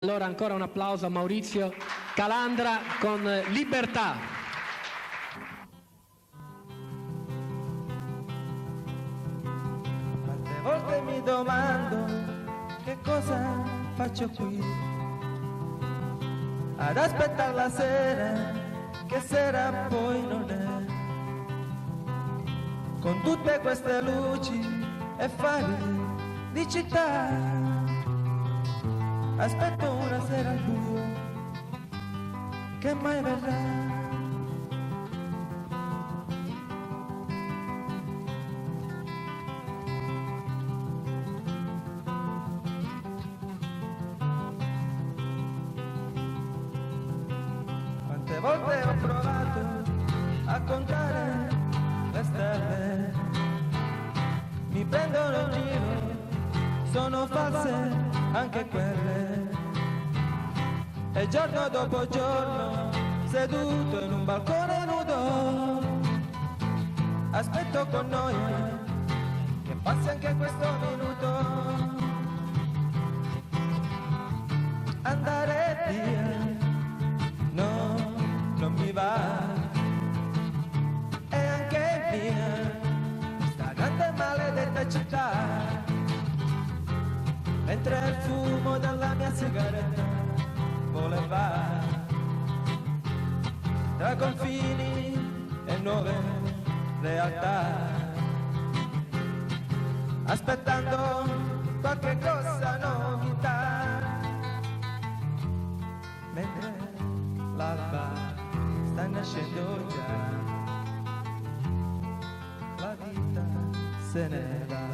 Allora ancora un applauso a Maurizio Calandra con Libertà. Quante volte mi domando che cosa faccio qui ad aspettare la sera, che sera poi non è, con tutte queste luci e fari di città. Aspetto una sera al buio che mai verrà. Quante volte ho provato a contare le stelle, mi prendono in giro, sono false anche quelle, e giorno dopo giorno seduto in un balcone nudo aspetto con noia che passi anche questo minuto. Andare via no, non mi va, è anche mia questa grande maledetta città. Mentre il fumo dalla mia sigaretta voleva tra confini e nuove realtà, aspettando qualche cosa novità, mentre l'alba sta nascendo già, la vita se ne va.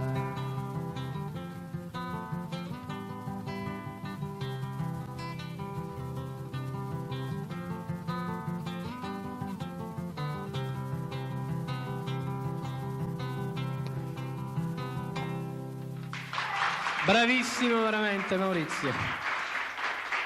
Bravissimo veramente Maurizio.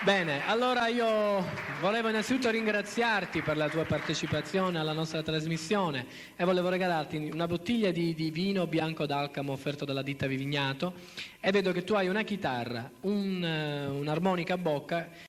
Bene, allora io volevo innanzitutto ringraziarti per la tua partecipazione alla nostra trasmissione e volevo regalarti una bottiglia di vino bianco d'Alcamo offerto dalla ditta Vivignato, e vedo che tu hai una chitarra, un'armonica a bocca